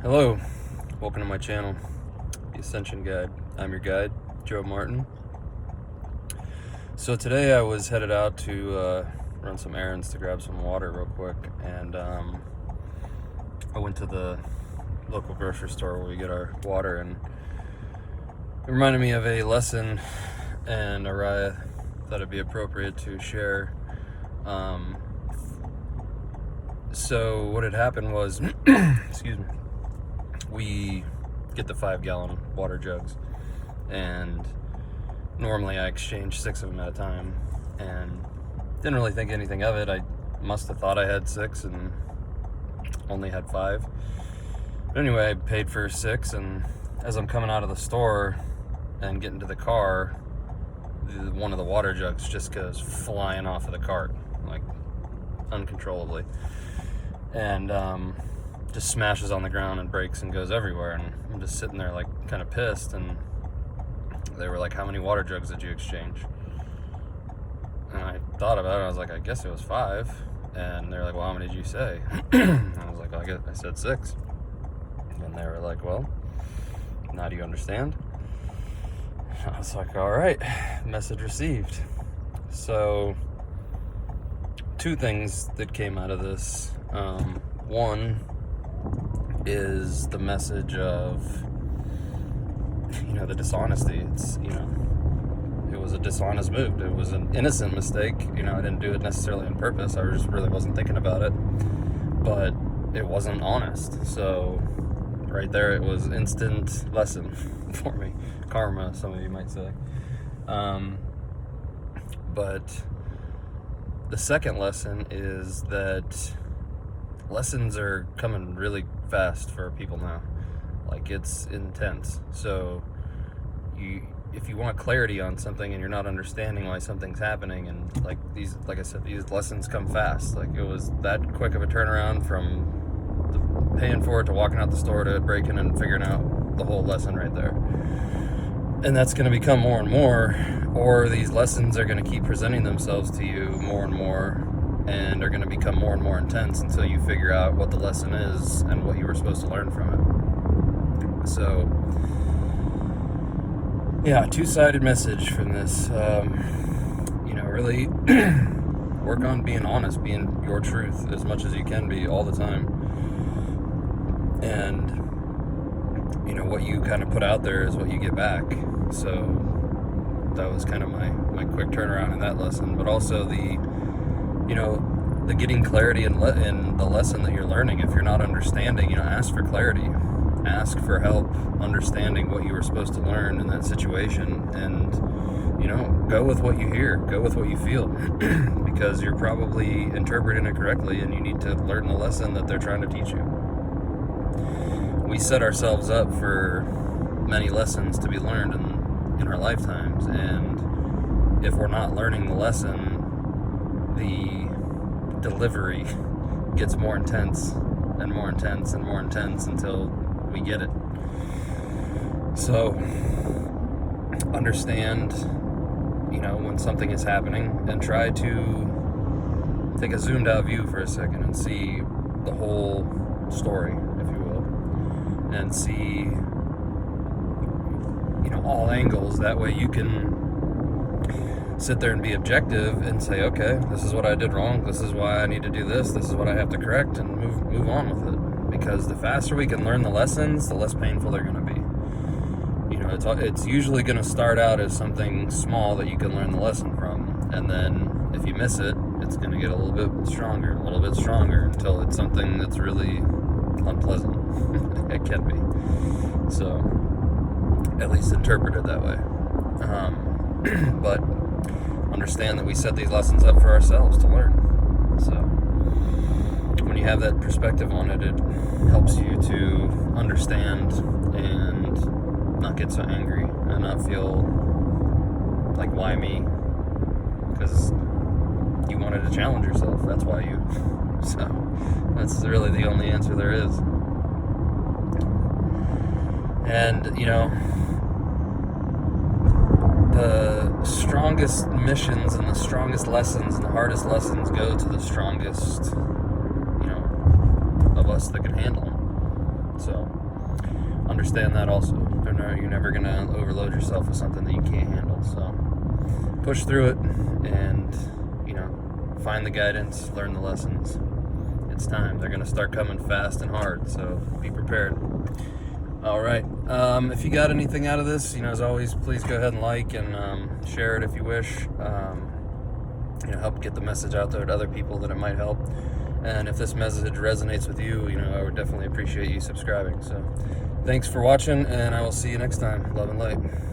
Hello, welcome to my channel, The Ascension Guide. I'm your guide, Joe Martin. So today I was headed out to run some errands to grab some water real quick, and I went to the local grocery store where we get our water, and it reminded me of a lesson, and Ariah thought it'd be appropriate to share. So what had happened was, excuse me, we get the 5-gallon water jugs, and normally I exchange 6 of them at a time, and didn't really think anything of it. I must have thought I had 6 and only had 5. But anyway, I paid for 6, and as I'm coming out of the store and getting to the car, one of the water jugs just goes flying off of the cart, like uncontrollably, and just smashes on the ground and breaks and goes everywhere. And I'm just sitting there like kind of pissed, and they were like, "How many water jugs did you exchange?" And I thought about it. I was like, "I guess it was 5." And they're like, "Well, how many did you say?" And I was like, I said 6. And they were like, "Well, now do you understand?" I was like, "All right, message received." So 2 things that came out of this. One is the message of, the dishonesty. It's, it was a dishonest move. It was an innocent mistake. I didn't do it necessarily on purpose. I just really wasn't thinking about it, but it wasn't honest. So right there, it was instant lesson for me. Karma, some of you might say. But the second lesson is that lessons are coming really fast for people now. Like, it's intense. So if you want clarity on something and you're not understanding why something's happening, and like I said, these lessons come fast. Like, it was that quick of a turnaround from paying for it to walking out the store to breaking and figuring out the whole lesson right there. And that's going to become more and more, or these lessons are going to keep presenting themselves to you more and more, and are going to become more and more intense until you figure out what the lesson is and what you were supposed to learn from it. So, yeah, 2-sided message from this. Really work on being honest, being your truth as much as you can be all the time. And, what you kind of put out there is what you get back. So that was kind of my quick turnaround in that lesson. But also the getting clarity in the lesson that you're learning. If you're not understanding, ask for clarity. Ask for help understanding what you were supposed to learn in that situation, and go with what you hear, go with what you feel, because you're probably interpreting it correctly, and you need to learn the lesson that they're trying to teach you. We set ourselves up for many lessons to be learned in our lifetimes, and if we're not learning the lesson, the delivery gets more intense and more intense and more intense until we get it. So understand, when something is happening, and try to take a zoomed out view for a second and see the whole story, if you will, and see, all angles. That way you can sit there and be objective and say, okay, this is what I did wrong, this is why I need to do this is what I have to correct, and move on with it. Because the faster we can learn the lessons, the less painful they're going to be. It's usually going to start out as something small that you can learn the lesson from, and then if you miss it, it's going to get a little bit stronger, until it's something that's really unpleasant. It can be. So, at least interpret it that way. But understand that we set these lessons up for ourselves to learn. So when you have that perspective on it, it helps you to understand and not get so angry and not feel like, why me? Because you wanted to challenge yourself. That's why you. So that's really the only answer there is. And the strongest missions and the strongest lessons and the hardest lessons go to the strongest, of us that can handle them. So understand that also. You're never going to overload yourself with something that you can't handle. So push through it and, you know, find the guidance, learn the lessons. It's time. They're going to start coming fast and hard, so be prepared. All right. If you got anything out of this, you know, as always, please go ahead and like and share it if you wish. You know, help get the message out there to other people that it might help. And if this message resonates with you, you know, I would definitely appreciate you subscribing. So thanks for watching, and I will see you next time. Love and light.